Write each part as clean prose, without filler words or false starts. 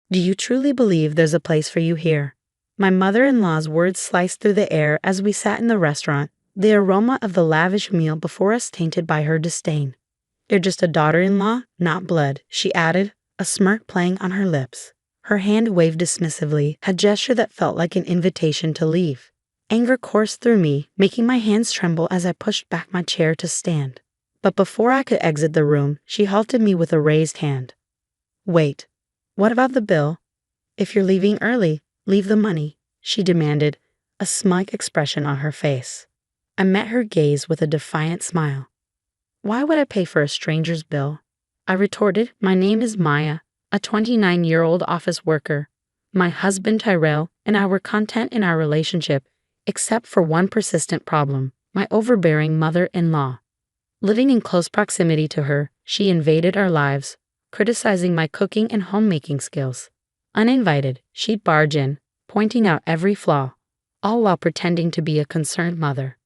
Do you truly believe there's a place for you here? My mother-in-law's words sliced through the air as we sat in the restaurant, the aroma of the lavish meal before us tainted by her disdain. You're just a daughter-in-law, not blood, she added, a smirk playing on her lips. Her hand waved dismissively, a gesture that felt like an invitation to leave. Anger coursed through me, making my hands tremble as I pushed back my chair to stand. But before I could exit the room, she halted me with a raised hand. Wait. What about the bill? If you're leaving early, leave the money, she demanded, a smug expression on her face. I met her gaze with a defiant smile. Why would I pay for a stranger's bill? I retorted, my name is Maya, a 29-year-old office worker. My husband Tyrell and I were content in our relationship, except for one persistent problem, my overbearing mother-in-law. Living in close proximity to her, she invaded our lives, criticizing my cooking and homemaking skills. Uninvited, she'd barge in, pointing out every flaw, all while pretending to be a concerned mother.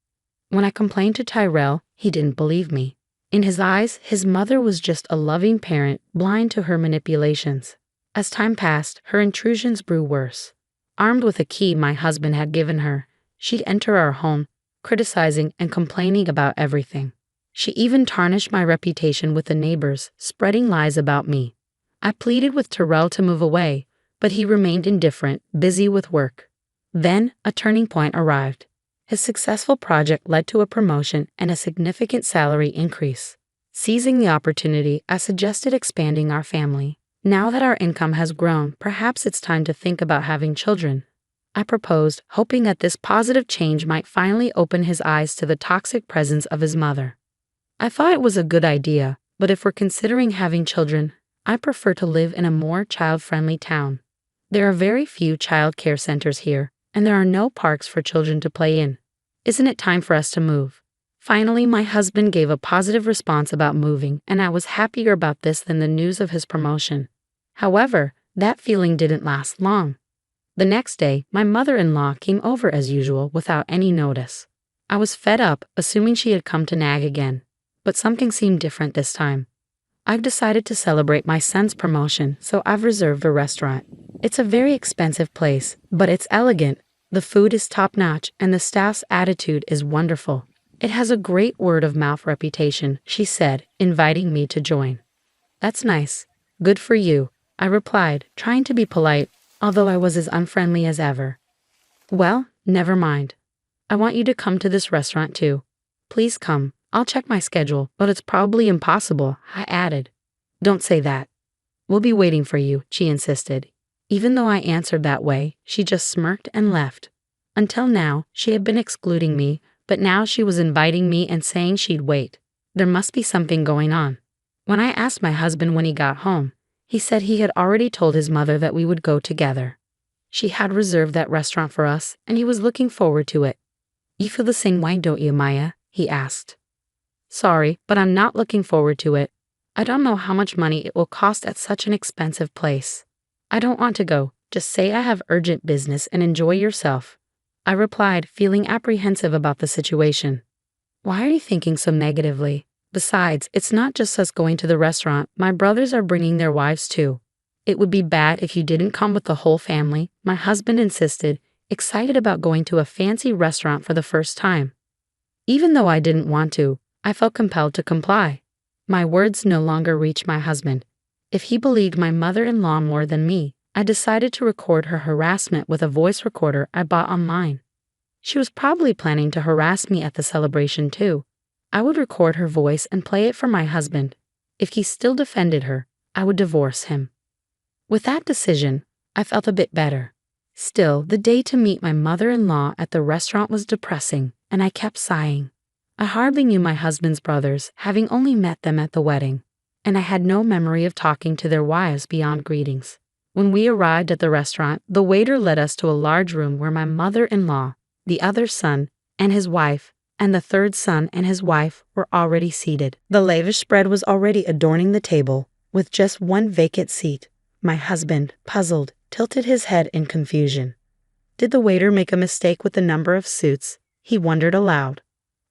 When I complained to Tyrell, he didn't believe me. In his eyes, his mother was just a loving parent, blind to her manipulations. As time passed, her intrusions grew worse. Armed with a key my husband had given her, she'd enter our home, criticizing and complaining about everything. She even tarnished my reputation with the neighbors, spreading lies about me. I pleaded with Tyrell to move away, but he remained indifferent, busy with work. Then, a turning point arrived. His successful project led to a promotion and a significant salary increase. Seizing the opportunity, I suggested expanding our family. Now that our income has grown, perhaps it's time to think about having children. I proposed, hoping that this positive change might finally open his eyes to the toxic presence of his mother. I thought it was a good idea, but if we're considering having children, I prefer to live in a more child-friendly town. There are very few child care centers here, and there are no parks for children to play in. Isn't it time for us to move? Finally, my husband gave a positive response about moving, and I was happier about this than the news of his promotion. However, that feeling didn't last long. The next day, my mother-in-law came over as usual without any notice. I was fed up, assuming she had come to nag again. But something seemed different this time. I've decided to celebrate my son's promotion, so I've reserved a restaurant. It's a very expensive place, but it's elegant. The food is top-notch, and the staff's attitude is wonderful. It has a great word-of-mouth reputation, she said, inviting me to join. That's nice. Good for you, I replied, trying to be polite, although I was as unfriendly as ever. Well, never mind. I want you to come to this restaurant too. Please come. I'll check my schedule, but it's probably impossible, I added. Don't say that. We'll be waiting for you, she insisted. Even though I answered that way, she just smirked and left. Until now, she had been excluding me, but now she was inviting me and saying she'd wait. There must be something going on. When I asked my husband when he got home, he said he had already told his mother that we would go together. She had reserved that restaurant for us, and he was looking forward to it. You feel the same way, don't you, Maya? He asked. Sorry, but I'm not looking forward to it. I don't know how much money it will cost at such an expensive place. I don't want to go. Just say I have urgent business and enjoy yourself. I replied, feeling apprehensive about the situation. Why are you thinking so negatively? Besides, it's not just us going to the restaurant. My brothers are bringing their wives too. It would be bad if you didn't come with the whole family, my husband insisted, excited about going to a fancy restaurant for the first time. Even though I didn't want to, I felt compelled to comply. My words no longer reached my husband. If he believed my mother-in-law more than me, I decided to record her harassment with a voice recorder I bought online. She was probably planning to harass me at the celebration too. I would record her voice and play it for my husband. If he still defended her, I would divorce him. With that decision, I felt a bit better. Still, the day to meet my mother-in-law at the restaurant was depressing, and I kept sighing. I hardly knew my husband's brothers, having only met them at the wedding, and I had no memory of talking to their wives beyond greetings. When we arrived at the restaurant, the waiter led us to a large room where my mother-in-law, the other son, and his wife, and the third son and his wife were already seated. The lavish spread was already adorning the table, with just one vacant seat. My husband, puzzled, tilted his head in confusion. Did the waiter make a mistake with the number of suits? He wondered aloud.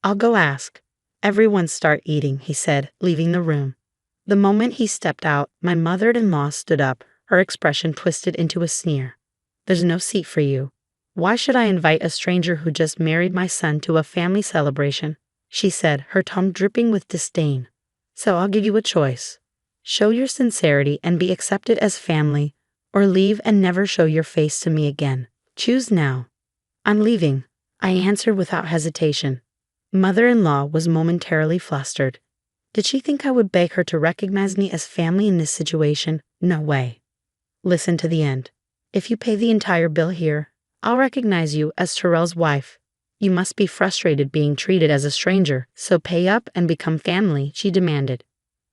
I'll go ask. Everyone start eating, he said, leaving the room. The moment he stepped out, my mother-in-law stood up, her expression twisted into a sneer. "There's no seat for you. Why should I invite a stranger who just married my son to a family celebration?" she said, her tone dripping with disdain. "So I'll give you a choice. Show your sincerity and be accepted as family, or leave and never show your face to me again. Choose now." "I'm leaving," I answered without hesitation. Mother-in-law was momentarily flustered. Did she think I would beg her to recognize me as family in this situation? No way. "Listen to the end. If you pay the entire bill here, I'll recognize you as Terrell's wife. You must be frustrated being treated as a stranger, so pay up and become family," she demanded.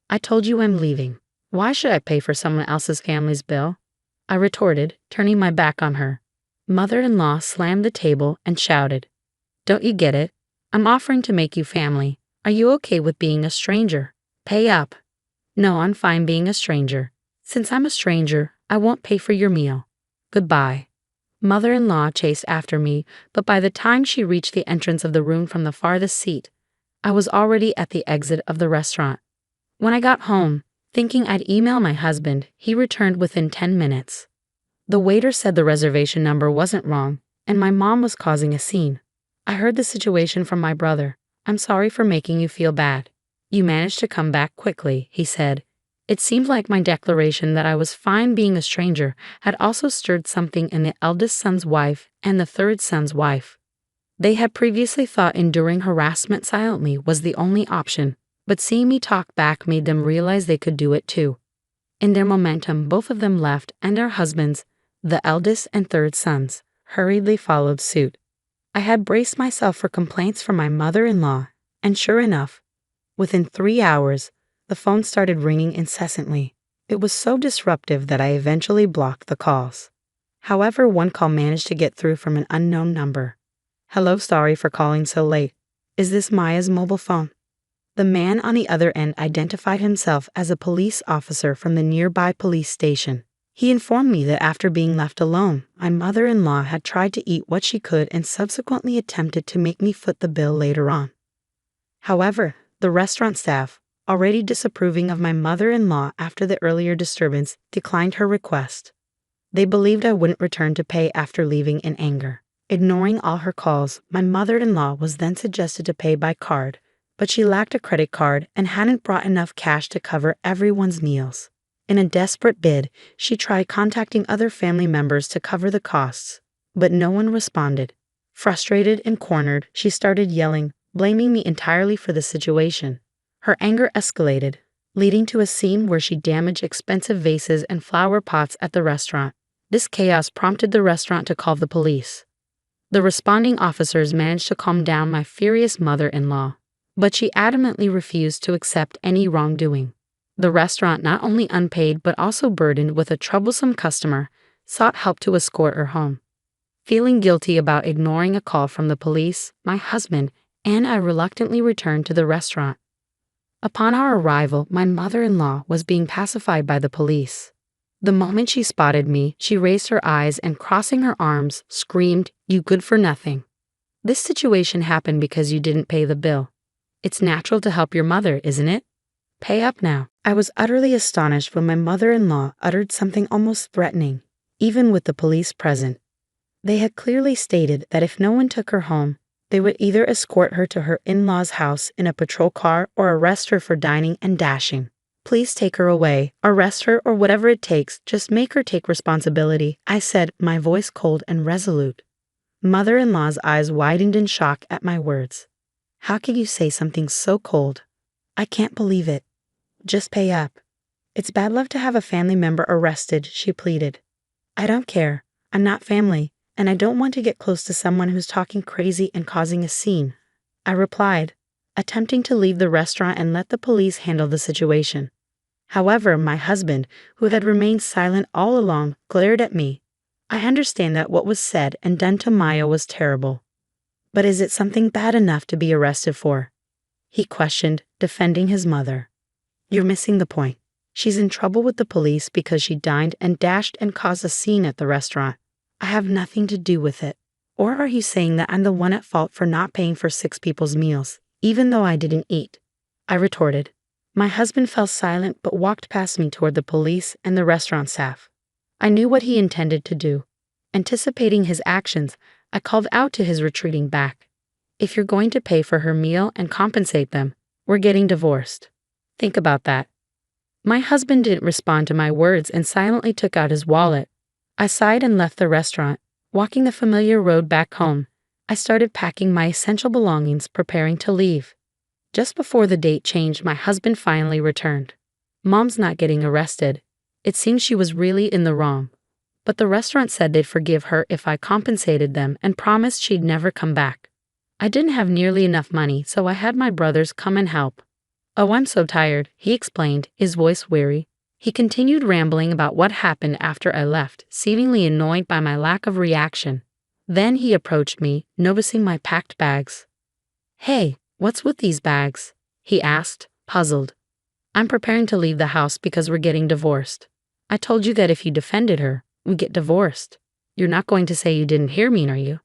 "I told you I'm leaving. Why should I pay for someone else's family's bill?" I retorted, turning my back on her. Mother-in-law slammed the table and shouted, "Don't you get it? I'm offering to make you family. Are you okay with being a stranger? Pay up." "No, I'm fine being a stranger. Since I'm a stranger, I won't pay for your meal. Goodbye." Mother-in-law chased after me, but by the time she reached the entrance of the room from the farthest seat, I was already at the exit of the restaurant. When I got home, thinking I'd email my husband, he returned within 10 minutes. The waiter said the reservation number wasn't wrong, and my mom was causing a scene. "I heard the situation from my brother. I'm sorry for making you feel bad. You managed to come back quickly," he said. It seemed like my declaration that I was fine being a stranger had also stirred something in the eldest son's wife and the third son's wife. They had previously thought enduring harassment silently was the only option, but seeing me talk back made them realize they could do it too. In their momentum, both of them left, and their husbands, the eldest and third sons, hurriedly followed suit. I had braced myself for complaints from my mother-in-law, and sure enough, within 3 hours, the phone started ringing incessantly. It was so disruptive that I eventually blocked the calls. However, one call managed to get through from an unknown number. "Hello, sorry for calling so late. Is this Maya's mobile phone?" The man on the other end identified himself as a police officer from the nearby police station. He informed me that after being left alone, my mother-in-law had tried to eat what she could and subsequently attempted to make me foot the bill later on. However, the restaurant staff, already disapproving of my mother-in-law after the earlier disturbance, declined her request. They believed I wouldn't return to pay after leaving in anger. Ignoring all her calls, my mother-in-law was then suggested to pay by card, but she lacked a credit card and hadn't brought enough cash to cover everyone's meals. In a desperate bid, she tried contacting other family members to cover the costs, but no one responded. Frustrated and cornered, she started yelling, blaming me entirely for the situation. Her anger escalated, leading to a scene where she damaged expensive vases and flower pots at the restaurant. This chaos prompted the restaurant to call the police. The responding officers managed to calm down my furious mother-in-law, but she adamantly refused to accept any wrongdoing. The restaurant, not only unpaid but also burdened with a troublesome customer, sought help to escort her home. Feeling guilty about ignoring a call from the police, my husband and I reluctantly returned to the restaurant. Upon our arrival, my mother-in-law was being pacified by the police. The moment she spotted me, she raised her eyes and, crossing her arms, screamed, "You good for nothing. This situation happened because you didn't pay the bill. It's natural to help your mother, isn't it? Pay up now." I was utterly astonished when my mother-in-law uttered something almost threatening, even with the police present. They had clearly stated that if no one took her home, they would either escort her to her in-laws' house in a patrol car or arrest her for dining and dashing. "Please take her away, arrest her, or whatever it takes, just make her take responsibility," I said, my voice cold and resolute. Mother-in-law's eyes widened in shock at my words. "How can you say something so cold? I can't believe it. Just pay up. It's bad luck to have a family member arrested," she pleaded. "I don't care. I'm not family, and I don't want to get close to someone who's talking crazy and causing a scene," I replied, attempting to leave the restaurant and let the police handle the situation. However, my husband, who had remained silent all along, glared at me. I understand that what was said and done to Maya was terrible. But is it something bad enough to be arrested for? He questioned, defending his mother. "You're missing the point. She's in trouble with the police because she dined and dashed and caused a scene at the restaurant. I have nothing to do with it. Or are you saying that I'm the one at fault for not paying for 6 people's meals, even though I didn't eat?" I retorted. My husband fell silent but walked past me toward the police and the restaurant staff. I knew what he intended to do. Anticipating his actions, I called out to his retreating back. If you're going to pay for her meal and compensate them, we're getting divorced. Think about that. My husband didn't respond to my words and silently took out his wallet. I sighed and left the restaurant. Walking the familiar road back home, I started packing my essential belongings, preparing to leave. Just before the date changed, my husband finally returned. Mom's not getting arrested. It seems she was really in the wrong. But the restaurant said they'd forgive her if I compensated them and promised she'd never come back. I didn't have nearly enough money, so I had my brothers come and help. "Oh, I'm so tired," he explained, his voice weary. He continued rambling about what happened after I left, seemingly annoyed by my lack of reaction. Then he approached me, noticing my packed bags. "Hey, what's with these bags?" he asked, puzzled. "I'm preparing to leave the house because we're getting divorced. I told you that if you defended her, we'd get divorced. You're not going to say you didn't hear me, are you?"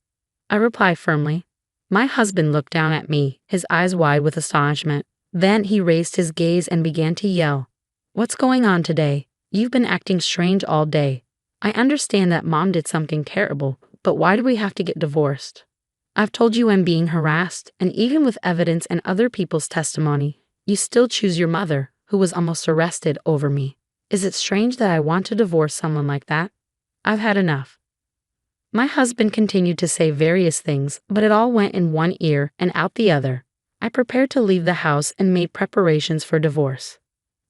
I replied firmly. My husband looked down at me, his eyes wide with astonishment. Then he raised his gaze and began to yell. "What's going on today? You've been acting strange all day. I understand that Mom did something terrible, but why do we have to get divorced? I've told you I'm being harassed, and even with evidence and other people's testimony, you still choose your mother, who was almost arrested, over me. Is it strange that I want to divorce someone like that? I've had enough." My husband continued to say various things, but it all went in one ear and out the other. I prepared to leave the house and made preparations for divorce.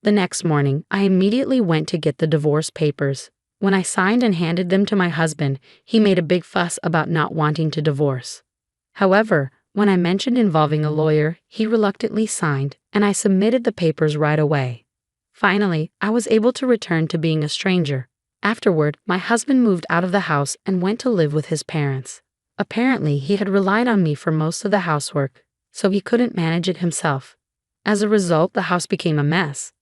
The next morning, I immediately went to get the divorce papers. When I signed and handed them to my husband, he made a big fuss about not wanting to divorce. However, when I mentioned involving a lawyer, he reluctantly signed, and I submitted the papers right away. Finally, I was able to return to being a stranger. Afterward, my husband moved out of the house and went to live with his parents. Apparently, he had relied on me for most of the housework, so he couldn't manage it himself. As a result, the house became a mess.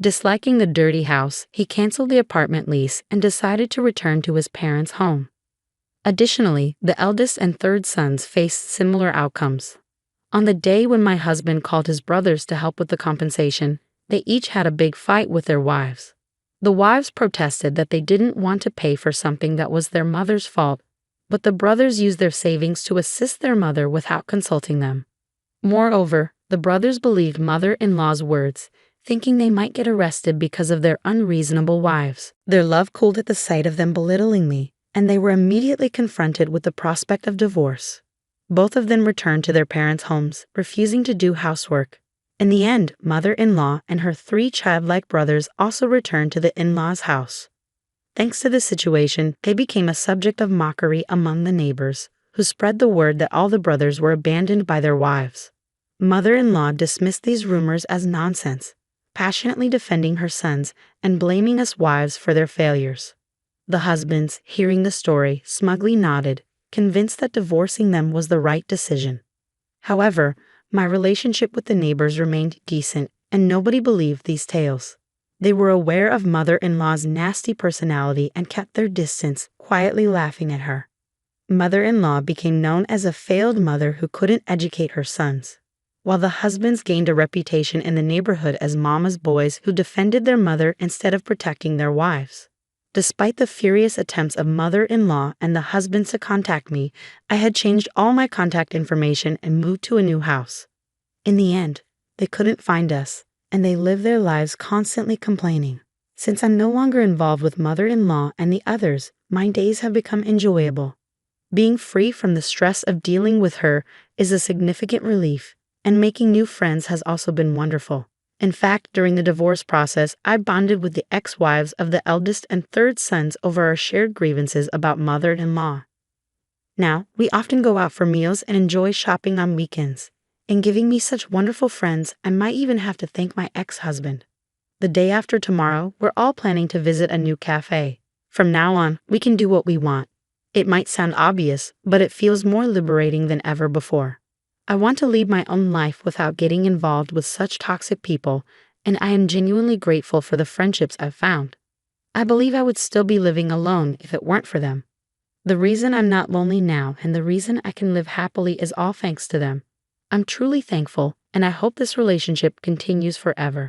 Disliking the dirty house, he canceled the apartment lease and decided to return to his parents' home. Additionally, the eldest and third sons faced similar outcomes. On the day when my husband called his brothers to help with the compensation, they each had a big fight with their wives. The wives protested that they didn't want to pay for something that was their mother's fault, but the brothers used their savings to assist their mother without consulting them. Moreover, the brothers believed mother-in-law's words, thinking they might get arrested because of their unreasonable wives. Their love cooled at the sight of them belittling me, and they were immediately confronted with the prospect of divorce. Both of them returned to their parents' homes, refusing to do housework. In the end, mother-in-law and her 3 childlike brothers also returned to the in-laws' house. Thanks to this situation, they became a subject of mockery among the neighbors, who spread the word that all the brothers were abandoned by their wives. Mother-in-law dismissed these rumors as nonsense, passionately defending her sons and blaming us wives for their failures. The husbands, hearing the story, smugly nodded, convinced that divorcing them was the right decision. However, my relationship with the neighbors remained decent, and nobody believed these tales. They were aware of mother-in-law's nasty personality and kept their distance, quietly laughing at her. Mother-in-law became known as a failed mother who couldn't educate her sons, while the husbands gained a reputation in the neighborhood as mama's boys who defended their mother instead of protecting their wives. Despite the furious attempts of mother-in-law and the husbands to contact me, I had changed all my contact information and moved to a new house. In the end, they couldn't find us, and they lived their lives constantly complaining. Since I'm no longer involved with mother-in-law and the others, my days have become enjoyable. Being free from the stress of dealing with her is a significant relief, and making new friends has also been wonderful. In fact, during the divorce process, I bonded with the ex-wives of the eldest and third sons over our shared grievances about mother-in-law. Now, we often go out for meals and enjoy shopping on weekends. In giving me such wonderful friends, I might even have to thank my ex-husband. The day after tomorrow, we're all planning to visit a new cafe. From now on, we can do what we want. It might sound obvious, but it feels more liberating than ever before. I want to lead my own life without getting involved with such toxic people, and I am genuinely grateful for the friendships I've found. I believe I would still be living alone if it weren't for them. The reason I'm not lonely now and the reason I can live happily is all thanks to them. I'm truly thankful, and I hope this relationship continues forever.